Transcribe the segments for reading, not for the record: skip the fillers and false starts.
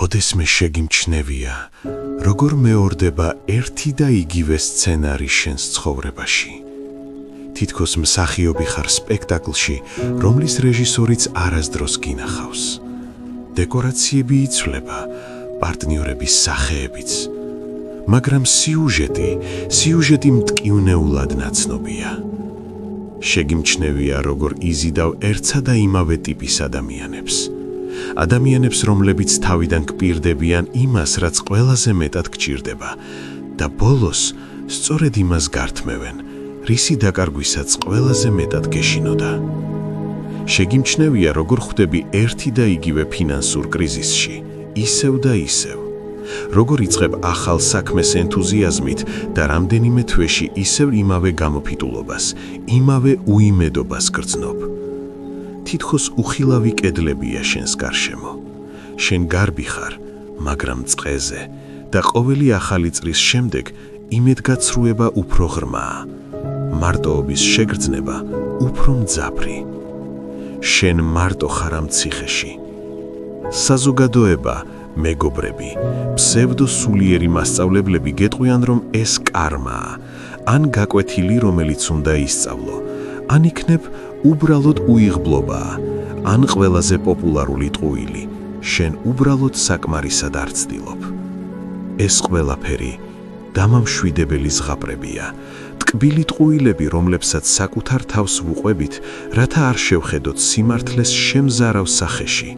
ოდესმე შეგიმჩნევია, როგორ მეორდება ერთი და იგივე სცენარი შენს ცხოვრებაში. თითქოს მსახიობი ხარ სპექტაკლში, რომლის რეჟისორიც არასდროს გინახავს. დეკორაციები იცვლება, პარტნიორების სახეებიც, მაგრამ სიუჟეტი მტკივნეულად ნაცნობია. შეგიმჩნევია, როგორ იზიდავ ერთსა და იმავე ტიპის ადამიანებს, რომლებიც თავიდან გპირდებიან იმას, რაც ყველაზე მეტად გჭირდება და ბოლოს სწორედ იმას გართმევენ, რისი დაკარგვისაც ყველაზე მეტად გეშინოდა. შეგიმჩნევია, როგორ ხვდები ერთი და იგივე ფინანსურ კრიზისში, ისევ და ისევ. როგორ იწყებ ახალ საქმეს ენთუზიაზმით და რამდენიმე თვეში ისევ იმავე გამოფიტულობას, იმავე უიმედობას გრძნობ. თითქოს უხილავი კედლებია შენს გარშემო. შენ გარბი ხარ, მაგრამ წყეზე და ყოველი ახალი წრის შემდეგ იმედგაცრუება უფრო ღრმაა. მარტოობის შეგრძნება უფრო მძაფრი. შენ მარტო ხარ ამ ციხეში. საზოგადოება, მეგობრები, ფსევდოსულიერი მასწავლებლები გეტყვიან, რომ ეს კარმაა, ან გაკვეთილი, რომელიც უნდა ისწავლო, ან იქნებ უბრალოდ უიღბლობაა, ან ყველაზე პოპულარული ტყუილი, შენ უბრალოდ საკმარისად არ ცდილობ. ეს ყველაფერი დამამშვიდებელი ზღაპრებია, ტკბილი ტყუილები, რომლებსაც საკუთარ თავს ვუყვებით, რათა არ შევხედოთ სიმართლეს შემზარავ სახეში.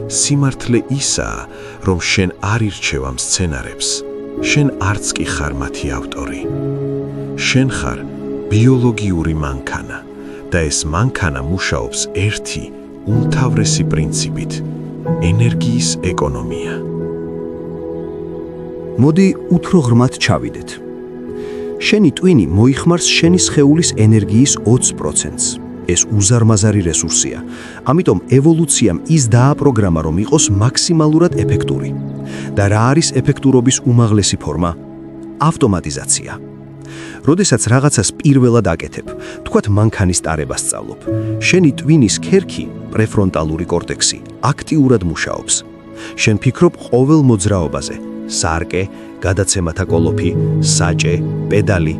სიმართლე ისაა, რომ შენ არ ირჩევ ამ სცენარებს, შენ არც კი ხარ მათი ავტორი. შენ ხარ ბიოლოგიური მანქანა და ეს მანქანა მუშაობს ერთი უმთავრესი პრინციპით – ენერგიის ეკონომია. მოდი უფრო ღრმად ჩავიდეთ. შენი ტვინი მოიხმარს შენი სხეულის ენერგიის 20%-ს. ეს უზარმაზარი რესურსია, ამიტომ ევოლუციამ ის დააპროგრამა, რომ იყოს მაქსიმალურად ეფექტური. და რა არის ეფექტურობის უმაღლესი ფორმა? ავტომატიზაცია. როდესაც რაღაცას პირველად აკეთებ, თქვათ მანქანის ტარებას სწავლობ, შენი ტვინის ქერქი, პრეფრონტალური კორტექსი, აქტიურად მუშაობს. შენ ფიქრობ ყოველ მოძრაობაზე, სარკე, გადაცემათა კოლოფი, საჭე, პედალი.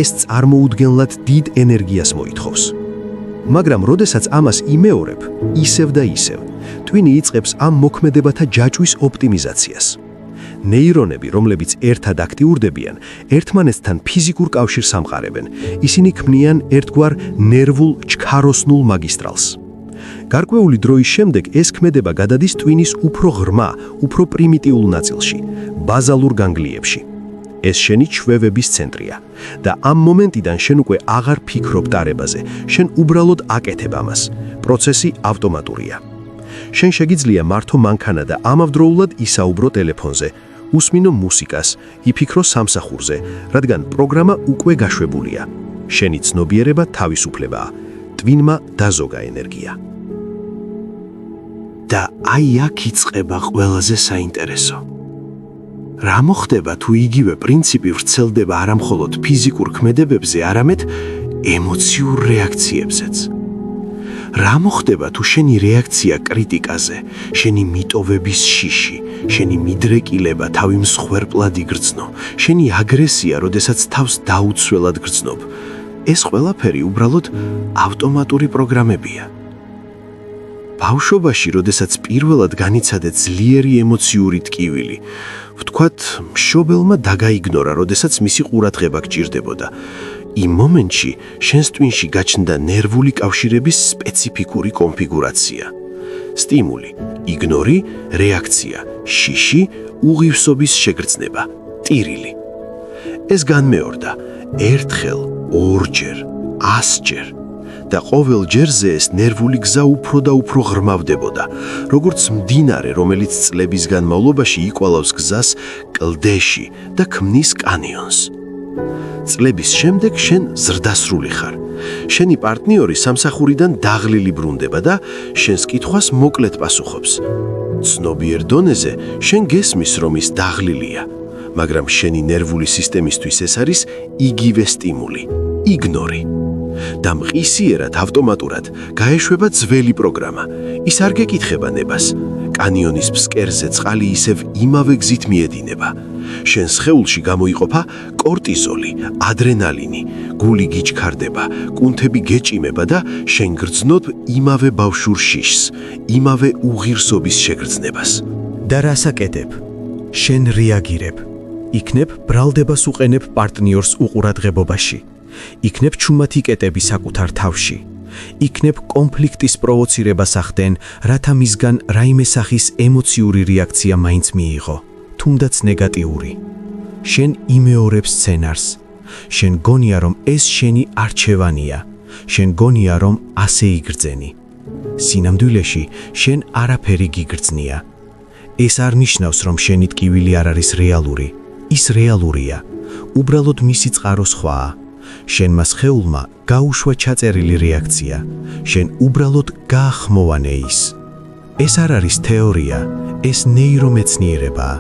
ეს წარმოუდგენლად დიდ ენერგიას მოითხოვს. მაგრამ როდესაც ამას იმეორებ, ისევ და ისევ, ტვინი იწყებს ამ მოქმედებათა ჯაჭვის ოპტიმიზაციას. ნეირონები, რომლებიც ერთად აქტიურდებიან, ერთმანეთთან ფიზიკურ კავშირს ამყარებენ. ისინი ქმნიან ერთგვარ ნერვულ ჩქაროსნულ მაგისტრალს. გარკვეული დროის შემდეგ ეს ქმედება გადადის ტვინის უფრო ღრმა, უფრო პრიმიტიულ ნაწილში, ბაზალურ განგლიებში. ეს შენი ჩვევების ცენტრია და ამ მომენტიდან შენ უკვე აღარ ფიქრობ ტარებაზე, შენ უბრალოდ აკეთებ ამას. პროცესი ავტომატურია. შენ შეგიძლია მართო მანქანა და ამავდროულად ისაუბრო ტელეფონზე, უსმინო მუსიკას, იფიქრო სამსახურზე, რადგან პროგრამა უკვე გაშვებულია. შენი ცნობიერება თავისუფლებაა, ტვინმა დაზოგა ენერგია. და აი აქ იწყება ყველაზე საინტერესო. რა მოხდება თუ იგივე პრინციპი ვრცელდება არა მხოლოდ ფიზიკურ ქმედებებზე, არამედ ემოციურ რეაქციებზეც? რა მოხდება თუ შენი რეაქცია კრიტიკაზე, შენი მიტოვების შიში, შენი მიდრეკილება თავი მსხვერპლად იგრძნო, შენი აგრესია, როდესაც თავს დაუცველად გრძნობ? ეს ყველაფერი უბრალოდ ავტომატური პროგრამებია. ბავშვობაში, როდესაც პირველად განიცადე ძლიერი ემოციური ტკივილი, ვთქვათ, მშობელმა დაგაიგნორა, როდესაც მისი ყურადღება გჭირდებოდა. იმ მომენტში შენს ტვინში გაჩნდა ნერვული კავშირების სპეციფიკური კონფიგურაცია. სტიმული, იგნორი, რეაქცია, შიში, უღირსობის შეგრძნება, ტირილი. ეს განმეორდა ერთხელ, ორჯერ, 100-ჯერ. და ყოველ ჯერზე ეს ნერვული გზა უფრო და უფრო ღრმავდებოდა, როგორც მდინარე, რომელიც წლების განმავლობაში იკვალავს გზას კლდეში და ქმნის კანიონს. წლების შემდეგ შენ ზრდასრული ხარ. შენი პარტნიორი სამსახურიდან დაღლილი ბრუნდება და შენს კითხვას მოკლედ პასუხობს. ცნობიერ დონეზე შენ გესმის, რომ ის დაღლილია, მაგრამ შენი ნერვული სისტემისთვის ეს არის იგივე სტიმული, იგნორი. და მყისიერად ავტომატურად გაეშვება ძველი პროგრამა. ის არ გეკითხება ნებას, კანიონის ფსკერზე წყალი ისევ იმავე გზით მიედინება. შენ სხეულში გამოიყოფა კორტიზოლი, ადრენალინი, გული გიჩქარდება, კუნთები გეჭიმება და შენ გრძნობ იმავე ბავშვურ შიშს, იმავე უღირსობის შეგრძნებას. და რას აკეთებ? შენ რეაგირებ. იქნებ ბრალდებას უყენებ პარტნიორს უყურადღებობაში. იქნებ ჩუმად იკეტები საკუთარ თავში. იქნებ კონფლიქტის პროვოცირებას ახდენ, რათა მისგან რაიმე სახის ემოციური რეაქცია მაინც მიიღო, თუნდაც ნეგატიური. შენ იმეორებ სცენარს. შენ გონია, რომ ეს შენი არჩევანია. შენ გონია, რომ ასე იგრძენი. სინამდვილეში შენ არაფერი გიგრძნია. ეს არ ნიშნავს, რომ შენი ტკივილი არ არის რეალური. ის რეალურია. უბრალოდ მისი წყარო სხვაა. შენმა სხეულმა გაუშვა ჩაწერილი რეაქცია. შენ უბრალოდ გაახმოვანე ის. ეს არ არის თეორია, ეს ნეირომეცნიერებაა.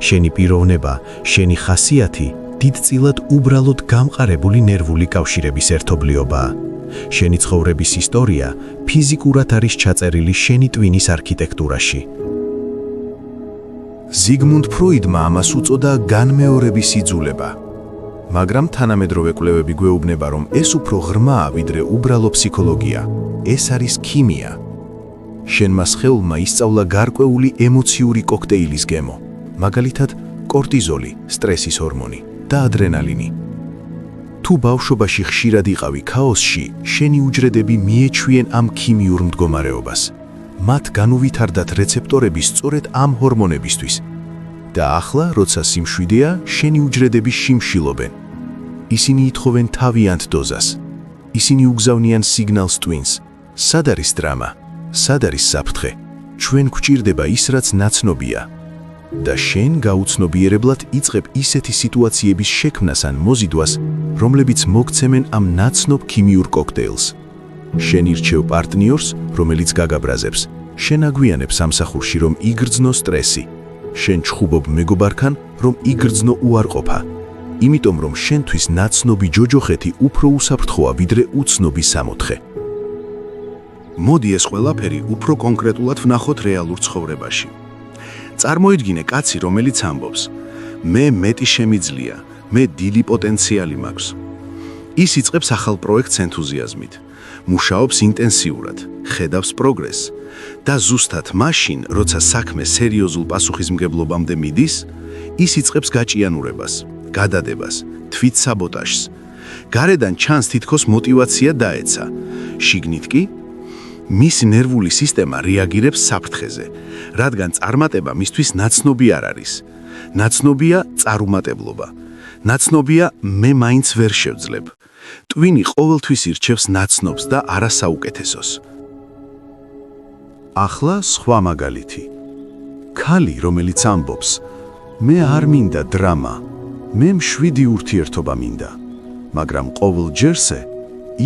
შენი პიროვნება, შენი ხასიათი დიდწილად უბრალოდ გამყარებული ნერვული კავშირების ერთობლიობაა. შენი ცხოვრების ისტორია ფიზიკურად არის ჩაწერილი შენი ტვინის არქიტექტურაში. ზიგმუნდ ფროიდმა ამას უწოდა განმეორების იძულება. მაგრამ თანამედროვე კვლევები გვეუბნება, რომ ეს უფრო ღრმაა, ვიდრე უბრალო ფსიქოლოგია. ეს არის ქიმია. შენმა სხეულმა ისწავლა გარკვეული ემოციური კოქტეილის გემო, მაგალითად კორტიზოლი, სტრესის ჰორმონი და ადრენალინი. თუ ბავშვობაში ხშირად იყავი ქაოსში, შენი უჯრედები მიეჩვიენ ამ ქიმიურ მდგომარეობას. მათ განუვითარდათ რეცეპტორები სწორედ ამ ჰორმონებისთვის. და ახლა, როცა სიმშვიდეა, შენი უჯრედები შიმშილობენ. ისინი ითხოვენ თავიანთ დოზას. ისინი უგზავნიან სიგნალს ტვინს. სად არის დრამა? სად არის საფრთხე? ჩვენ გვჭირდება ის, რაც ნაცნობია. და შენ გაუცნობიერებლად იწყებ ისეთი სიტუაციების შექმნას ან მოზიდვას, რომლებიც მოგცემენ ამ ნაცნობ ქიმიურ კოქტეილს. შენ ირჩევ პარტნიორს, რომელიც გაგაბრაზებს. შენ აგვიანებ სამსახურში, რომ იგრძნო სტრესი. შენ ჩხუბობ მეგობართან, რომ იგრძნო უარყოფა. იმიტომ რომ შენთვის ნაცნობი ჯოჯოხეთი უფრო უსაფრთხოა, ვიდრე უცნობი სამოთხე. მოდი ეს ყველაფერი უფრო კონკრეტულად ვნახოთ რეალურ ცხოვრებაში. წარმოიდგინე კაცი, რომელიც ამბობს: მე მეტი შემიძლია, მე დიდი პოტენციალი მაქვს. ის იწყებს ახალ პროექტს ენთუზიაზმით, მუშაობს ინტენსიურად, ხედავს პროგრესს და ზუსტად მაშინ, როცა საქმე სერიოზულ პასუხისმგებლობამდე მიდის, ის იწყებს გაჭიანურებას, გადადებას, თვითსაბოტაჟს. გარედან ჩანს თითქოს მოტივაცია დაეცა. შიგნით კი მისი ნერვული სისტემა რეაგირებს საფრთხეზე, რადგან წარმატება მისთვის ნაცნობი არ არის. ნაცნობია წარუმატებლობა. ნაცნობია მე მაინც ვერ შევძლებ. ტვინი ყოველთვის ირჩევს ნაცნობს და არა საუკეთესოს. ახლა სხვა მაგალითი. ქალი, რომელიც ამბობს: მე არ მინდა დრამა, მე მშვიდი ურთიერთობა მინდა. მაგრამ ყოველ ჯერზე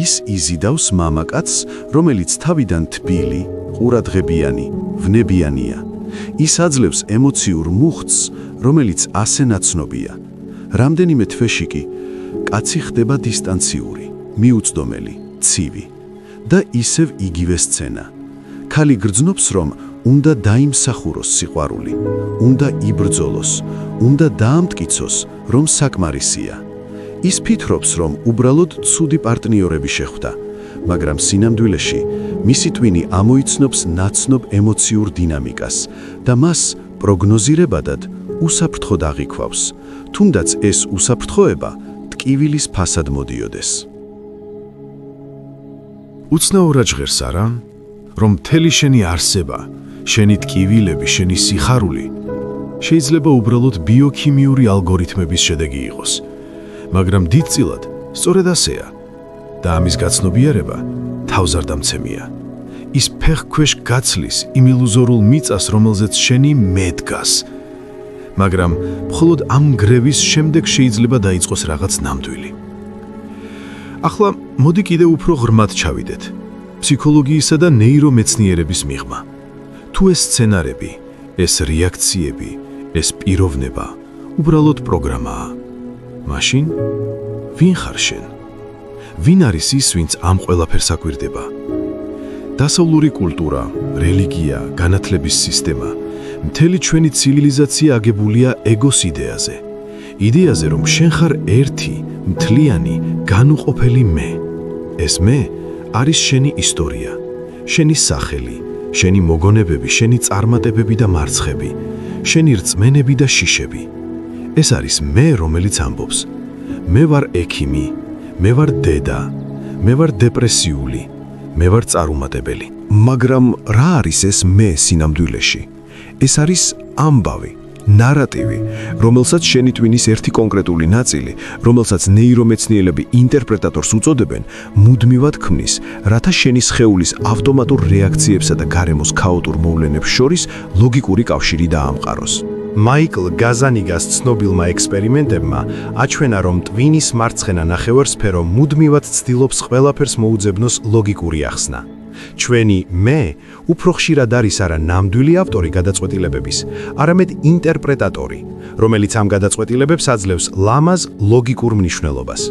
ის იზიდავს მამაკაცს, რომელიც თავიდან თბილი, ყურადღებიანი, ვნებიანია. ის აძლევს ემოციურ მუხტს, რომელიც ასე ნაცნობია. რამდენიმე თვეში კი კაცი ხდება დისტანციური, მიუწდომელი, ცივი და ისევ იგივე სცენა. ქალი გრძნობს, რომ უნდა დაიმსახუროს სიყვარული, უნდა იბრძოლოს, უნდა დაამტკიცოს, რომ საკმარისია. ის ფიქრობს, რომ უბრალოდ ცუდი პარტნიორები შეხვდა, მაგრამ სინამდვილეში მისი ტვინი ამოიცნობს ნაცნობ ემოციურ დინამიკას და მას პროგნოზირებადად უსაფრთხოდ აღიქვავს, თუნდაც ეს უსაფრთხოება ტკივილის ფასად მოდიოდეს. უცნაურად ჟღერს არა, რომ მთელი შენი არსება, შენი ტკივილები, შენი სიხარული შეიძლება უბრალოდ ბიოქიმიური ალგორითმების შედეგი იყოს. მაგრამ დიდწილად სწორედ ასეა და ამის გაცნობიერება თავზარდამცემია. ის ფეხქვეშ გაცლის იმ ილუზორულ მიწას, რომელზეც შენი მე დგას. მაგრამ მხოლოდ ამ გრევის შემდეგ შეიძლება დაიწყოს რაღაც ნამდვილი. ახლა მოდი კიდევ უფრო ღრმად ჩავიდეთ ფსიქოლოგიისა და ნეირომეცნიერების მიღმა. თუ ეს სცენარები, ეს რეაქციები, ეს პიროვნება უბრალოდ პროგრამაა, მაშინ ვინ ხარ შენ? ვინ არის ის, ვინც ამ ყველაფერს აკვირდება? დასავლური კულტურა, რელიგია, განათლების სისტემა მთელი ჩვენი ცივილიზაცია აგებულია ეგოს იდეაზე. იდეაზე, რომ შენ ხარ ერთი, მთლიანი, განუყოფელი მე. ეს მე არის შენი ისტორია, შენი სახელი, შენი მოგონებები, შენი წარმატებები და მარცხები, შენი რწმენები და შიშები. ეს არის მე, რომელიც ამბობს: მე ვარ ექიმი, მე ვარ დედა, მე ვარ დეპრესიული, მე ვარ წარუმატებელი. მაგრამ რა არის ეს მე სინამდვილეში? ეს არის ამბავი, ნარატივი, რომელსაც შენი ტვინის ერთი კონკრეტული ნაწილი, რომელსაც ნეირომეცნიერები ინტერპრეტატორს უწოდებენ, მუდმივად ქმნის, რათა შენი სხეულის ავტომატურ რეაქციებსა და გარემოს ქაოტურ მოვლენებს შორის ლოგიკური კავშირი დაამყაროს. მაიკლ გაზანიგას ცნობილმა ექსპერიმენტებმა აჩვენა, რომ ტვინის მარცხენა ნახევარსფერო მუდმივად ცდილობს ყველაფერს მოუძებნოს ლოგიკური ახსნა. ჩვენი მე უფრო ხშირად არის არა ნამდვილი ავტორი გადაწყვეტილებების, არამედ ინტერპრეტატორი, რომელიც ამ გადაწყვეტილებებს აძლევს ლამაზ ლოგიკურ მნიშვნელობას.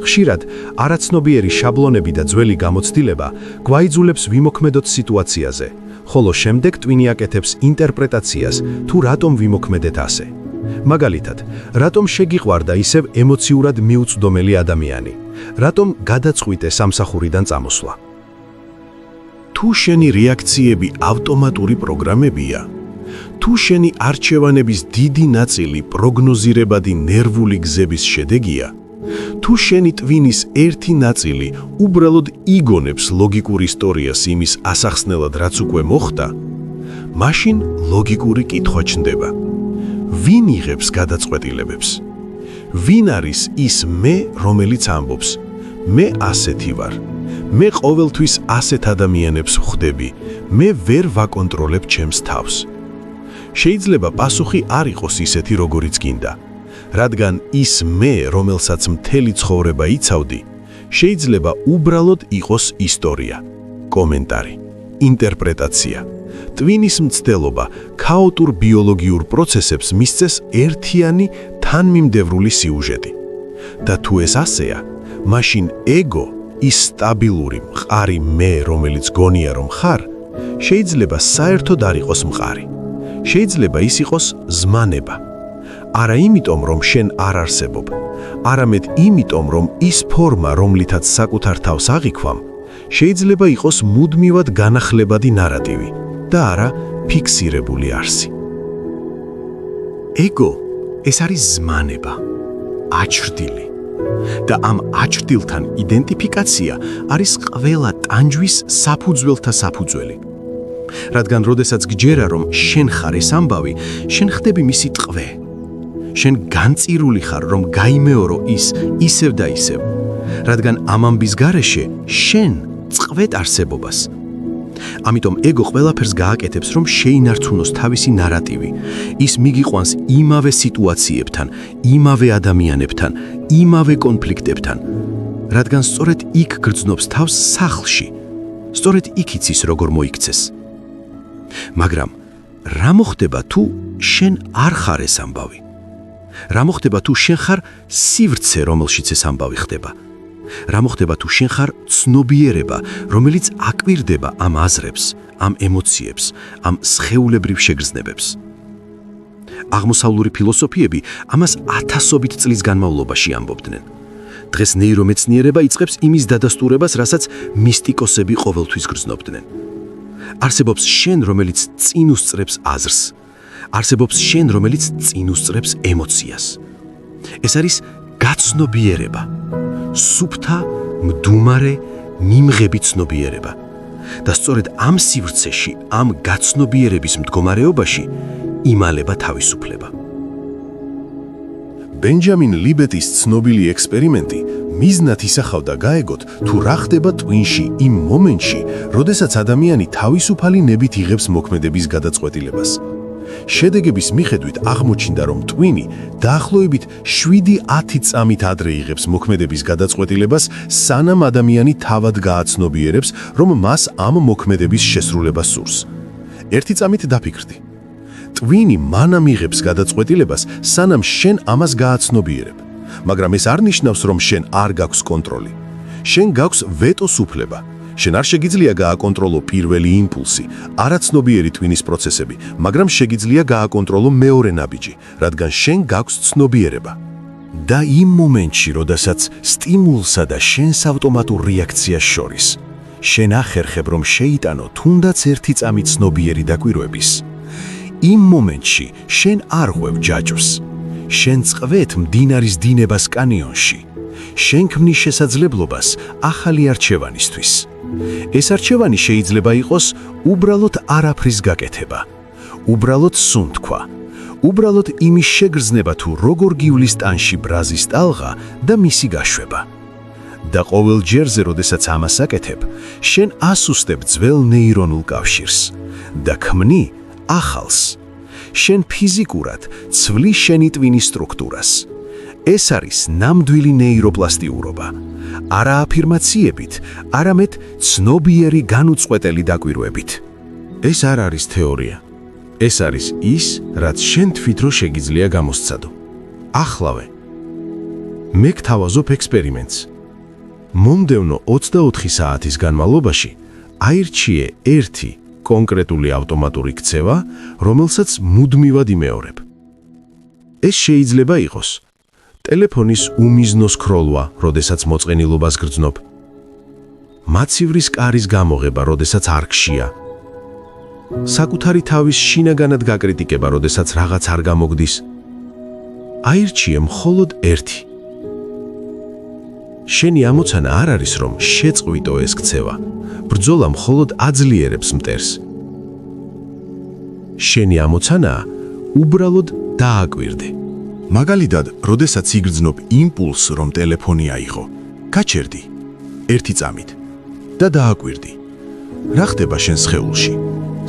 ხშირად არაცნობიერი შაბლონები და ძველი გამოცდილება გვაიძულებს ვიმოქმედოთ სიტუაციაზე, ხოლო შემდეგ ტვინი აკეთებს ინტერპრეტაციას, თუ რატომ ვიმოქმედეთ ასე. მაგალითად, რატომ შეგიყვარდა ისევ ემოციურად მიუწვდომელი ადამიანი? რატომ გადაწყვიტე სამსახურიდან წამოსვლა? თუ შენი რეაქციები ავტომატური პროგრამებია, თუ შენი არჩევანების დიდი ნაწილი პროგნოზირებადი ნერვული გზების შედეგია, თუ შენი ტვინის ერთი ნაწილი უბრალოდ იგონებს ლოგიკურ ისტორიას იმის ასახსნელად, რაც უკვე მოხდა, მაშინ ლოგიკური კითხვა ჩნდება: ვინ იღებს გადაწყვეტილებებს? ვინ არის ის მე, რომელიც ამბობს: მე ასეთი ვარ, მე ყოველთვის ასეთ ადამიანებს ვხვდები, მე ვერ ვაკონტროლებ ჩემს თავს? შეიძლება პასუხი არ იყოს ისეთი, როგორიც გინდა, რადგან ის მე, რომელსაც მთელი ცხოვრება იცავდი, შეიძლება უბრალოდ იყოს ისტორია, კომენტარი, ინტერპრეტაცია. ტვინის მცდელობა ქაოტურ ბიოლოგიურ პროცესებს მისცეს ერთიანი თანმიმდევრული სიუჟეტი. და თუ ეს ასეა, მაშინ ეგო, ის სტაბილური, მყარი მე, რომელიც გონია რომ ხარ, შეიძლება საერთოდ არ იყოს მყარი. შეიძლება ის იყოს ზმანება. არა იმიტომ, რომ შენ არ არსებობ, არამედ იმიტომ, რომ ის ფორმა, რომლითაც საკუთარ თავს აღიქვამ, შეიძლება იყოს მუდმივად განახლებადი ნარატივი და არა ფიქსირებული არსი. ეგო, ეს არის ზმანება, აჩრდილი. და ამ აჩრდილთან იდენტიფიკაცია არის ყველა ტანჯვის საფუძველთა საფუძველი. რადგან როდესაც გჯერა, რომ შენ ხარ ეს ამბავი, შენ ხდები მისი ტყვე. შენ განწირული ხარ, რომ გაიმეორო ის ისევ და ისევ. რადგან ამ ამბის გარეშე შენ წყვეთ არსებობას. ამიტომ ეგო ყველაფერს გააკეთებს, რომ შეინარჩუნოს თავისი ნარატივი. ის მიგიყვანს იმავე სიტუაციებთან, იმავე ადამიანებთან, იმავე კონფლიქტებთან, რადგან სწორედ იქ გრძნობს თავს სახლში, სწორედ იქ იცის როგორ მოიქცეს. მაგრამ რა მოხდება თუ შენ არ ხარ ეს ამბავი? რა მოხდება თუ შენ ხარ სივრცე, რომელშიც ეს ამბავი ხდება? რა მოხდება თუ შენ ხარ ცნობიერება, რომელიც აკვირდება ამ აზრებს, ამ ემოციებს, ამ სხეულებრივ შეგრძნებებს? აღმოსავლური ფილოსოფიები ამას ათასობით წლის განმავლობაში ამბობდნენ. დღეს ნეირომეცნიერება იწყებს იმის დადასტურებას, რასაც მისტიკოსები ყოველთვის გრძნობდნენ. არსებობს შენ, რომელიც წინ უსწრებს აზრს. არსებობს შენ, რომელიც წინ უსწრებს ემოციას. ეს არის გაცნობიერება, სუფთა, მდუმარე, მიმღები ცნობიერება. და სწორედ ამ სივრცეში, ამ გაცნობიერების მდგომარეობაში იმალება თავისუფლება. ბენჯამინ ლიბეტის ცნობილი ექსპერიმენტი მიზნად ისახავდა გაეგოთ, თუ რა ხდება ტვინში იმ მომენტში, როდესაც ადამიანი თავისუფალი ნებით იღებს მოქმედების გადაწყვეტილებას. შედეგების მიხედვით აღმოჩნდა, რომ ტვინი დაახლოებით 7-10 წამით ადრე იღებს მოქმედების გადაწყვეტილებას, სანამ ადამიანი თავად გააცნობიერებს, რომ მას ამ მოქმედების შესრულება სურს. 1 წამით დაფიქრდი. ტვინი მანამ იღებს გადაწყვეტილებას, სანამ შენ ამას გააცნობიერებ. მაგრამ ეს არ ნიშნავს, რომ შენ არ გაქვს კონტროლი. შენ გაქვს ვეტოს უფლება. შენ არ შეგიძლია გააკონტროლო პირველი იმპულსი, არაცნობიერი ტვინის პროცესები, მაგრამ შეგიძლია გააკონტროლო მეორე ნაბიჯი, რადგან შენ გაქვს ცნობიერება. და იმ მომენტში, როდესაც სტიმულსა და შენს ავტომატურ რეაქციას შორის, შენ ახერხებ, რომ შეიტანო თუნდაც ერთი წამი ცნობიერი დაკვირვების. იმ მომენტში შენ არ ღვევ ჯაჭვს. შენ წყვეთ მდინარის დინებას კანიონში. შენ ქმნის შესაძლებლობას ახალი არჩევანისთვის. ეს არჩევანი შეიძლება იყოს უბრალოდ არაფრის გაკეთება, უბრალოდ სუნთქვა, უბრალოდ იმის შეგრძნება თუ როგორ გივლის ტანში ბრაზის ტალღა და მისი გაშვება. და ყოველ ჯერზე, როდესაც ამას აკეთებ, შენ ასუსტებ ძველ ნეირონულ კავშირს და ქმნი ახალს. შენ ფიზიკურად ცვლის შენი ტვინის სტრუქტურას. ეს არის ნამდვილი ნეიროპლასტიურობა. არა აფირმაციებით, არამედ ცნობიერი განუწყვეტელი დაკვირვებით. ეს არ არის თეორია. ეს არის ის, რაც შენ თვითონ შეგიძლია გამოსცადო. ახლავე. მე გთავაზობ ექსპერიმენტს. მომდევნო 24 საათის განმავლობაში აირჩიე ერთი კონკრეტული ავტომატური ქცევა, რომელსაც მუდმივად იმეორებ. ეს შეიძლება იყოს ტელეფონის უმიზნო სკროლვა, როდესაც მოწყენილობას გრძნობ. მაცივრის კარის გამოღება, როდესაც არ გშია. საკუთარი თავის შინაგანად გაკრიტიკება, როდესაც რაღაც არ გამოგდის. აირჩიე მხოლოდ ერთი. შენი ამოცანა არ არის, რომ შეწყვიტო ეს ქცევა. ბრძოლა მხოლოდ აძლიერებს მტერს. შენი ამოცანაა უბრალოდ დააკვირდე. მაგალითად, როდესაც იგრძნობ იმპულსს, რომ ტელეფონი აიღო, გაჩერდი ერთი წამით და დააკვირდი. რა ხდება შენ სხეულში?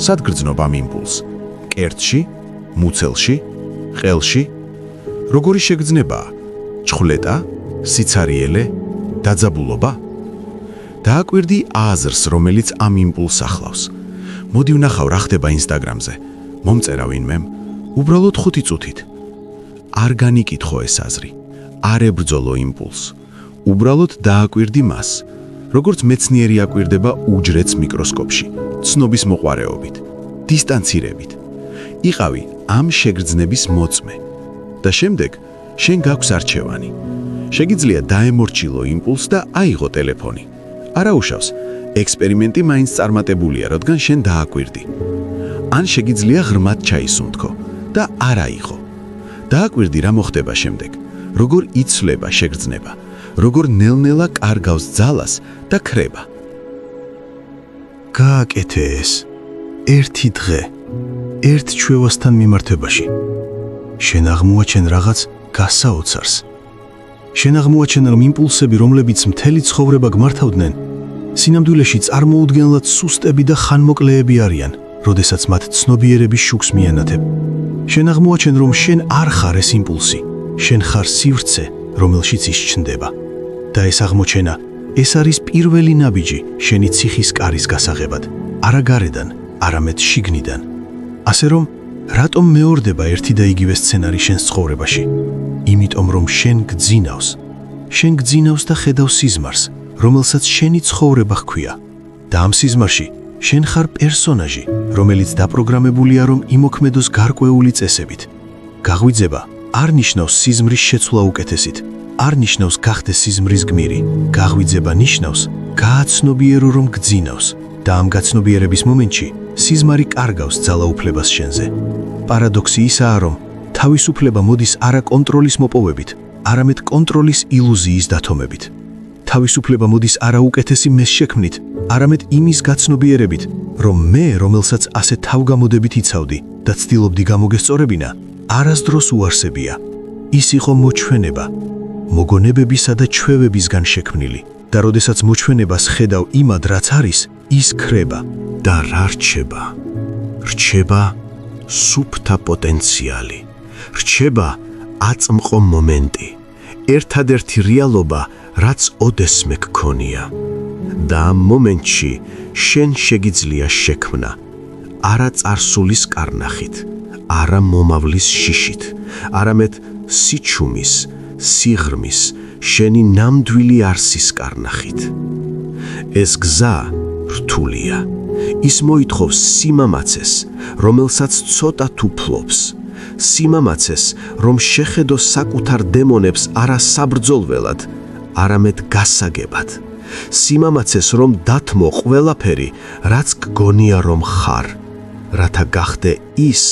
სად გრძნობ ამ იმპულსს? კერტში, მუცელში, ყელში? როგორი შეგრძნებაა? ჩხვლეტა, სიცარიელე, დაძაბულობა? დააკვირდი აზრს, რომელიც ამ იმპულსს ახლავს. მოდი ვნახავ რა ხდება ინსტაგრამზე. მომწერა ვინმემ, უბრალოდ 5 წუთით. არ განიკითხო ეს აზრი, არ ებრძოლო იმპულსს. უბრალოდ დააკვირდი მას, როგორც მეცნიერი აკვირდება უჯრედს მიკროსკოპში, ცნობის მოყვარეობით, დისტანცირებით. იყავი ამ შეგრძნების მოწმე და შემდეგ შენ გაქვს არჩევანი. შეგიძლია დაემორჩილო იმპულსს და აიღო ტელეფონი. არა უშავს, ექსპერიმენტი მაინც წარმატებულია, რადგან შენ დააკვირდი. ან შეგიძლია ღრმად ჩაისუნთქო და არ აიღო. დააკვირდი რა მოხდება შემდეგ, როგორ იცვლება შეგრძნება, როგორ ნელ-ნელა კარგავს ძალას და ქრება. გააკეთე ეს ერთი დღე, ერთ ჩვევასთან მიმართებაში. შენ აღმოაჩენ რაღაც გასაოცარს. შენ აღმოაჩენ, რომ იმპულსები, რომლებიც მთელი ცხოვრება გმართავდნენ, სინამდვილეში წარმოუდგენლად სუსტები და ხანმოკლეები არიან, როდესაც მათ ცნობიერების შუქს მიანათებ. შენ აღმოაჩენ, რომ შენ არ ხარ ეს იმპულსი, შენ ხარ სივრცე, რომელშიც ის ჩნდება. და ეს აღმოჩენა, ეს არის პირველი ნაბიჯი შენი ციხის კარის გასაღებად, არა გარედან, არამედ შიგნიდან. ასე რომ, რატომ მეორდება ერთი და იგივე სცენარი შენს ცხოვრებაში? იმიტომ რომ შენ გძინავს. შენ გძინავს და ხედავ სიზმარს, რომელსაც შენი ცხოვრება ჰქვია. და ამ სიზმარში შენ ხარ პერსონაჟი, რომელიც დაპროგრამებულია, რომ იმოქმედოს გარკვეული წესებით. გაღვიძება არ ნიშნავს სიზმრის შეცვლა უკეთესით, არ ნიშნავს გახდეს სიზმრის გმირი. გაღვიძება ნიშნავს გააცნობიერო, რომ გძინავს და ამ გაცნობიერების მომენტში სიზმარი კარგავს ძალაუფლებას შენზე. პარადოქსი ისაა, რომ თავისუფლება მოდის არა კონტროლის მოპოვებით, არამედ კონტროლის ილუზიის დათომებით. თავისუფლება მოდის არა უკეთესი მეს შექმნით, არამედ იმის გაცნობიერებით, რომ მე, რომელსაც ასე თავგამოდებით იცავდი და ცდილობდი გამოგესწორებინა, არასდროს უარსებია. ის იყო მოჩვენება, მოგონებებისა და ჩვევებისგან შექმნილი. და როდესაც მოჩვენებას ხედავ იმად, რაც არის, ის ქრება და რა რჩება? რჩება სუფთა პოტენციალი. რჩება აწმყო მომენტი. ერთადერთი რეალობა, რაც ოდესმე გქონია. და ამ მომენტში შენ შეგიძლია შექმნა არა წარსულის კარნახით, არა მომავლის შიშით, არამედ სიჩუმის, სიღრმის, შენი ნამდვილი არსის კარნახით. ეს გზა რთულია. ის მოითხოვს სიმამაცეს, რომელსაც ცოტა თუ ფლობს. სიმამაცეს, რომ შეხედო საკუთარ დემონებს არა საბრძოლველად, არამედ გასაგებად. სიმამაცეს, რომ დათმო ყველაფერი, რაც გგონია რომ ხარ, რათა გახდე ის,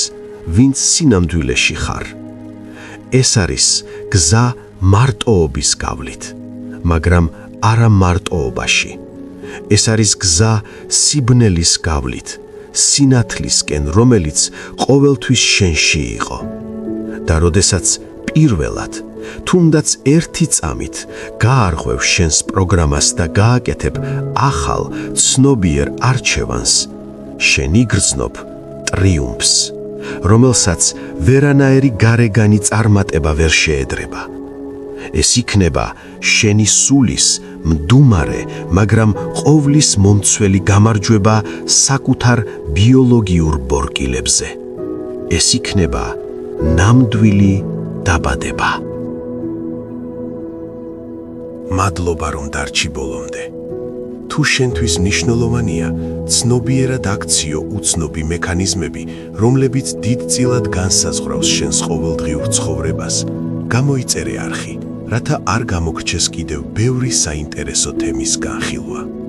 ვინც სინამდვილეში ხარ. ეს არის გზა მარტოობის გავლით, მაგრამ არა მარტოობაში. ეს არის გზა სიბნელის გავლით, სინათლისკენ, რომელიც ყოველთვის შენში იყო. და როდესაც პირველად, თუნდაც ერთი წამით გაარღვევ შენს პროგრამას და გააკეთებ ახალ ცნობიერ არჩევანს, შენ იგრძნობ ტრიუმფს, რომელსაც ვერანაირი გარეგანი წარმატება ვერ შეედრება. ეს იქნება შენი სულის მდუმარე, მაგრამ ყოვლის მომცველი გამარჯვება საკუთარ ბიოლოგიურ ბორკილებზე. ეს იქნება ნამდვილი დაბადება. მადლობა რომ დარჩი ბოლომდე. თუ შენთვის მნიშვნელოვანია ცნობიერად აქციო უცნობი მექანიზმები, რომლებიც დიდწილად განსაზღვრავს შენს ყოველდღიურ ცხოვრებას, გამოიწერე არხი, რათა არ გამოგრჩეს კიდევ ბევრი საინტერესო თემის განხილვა.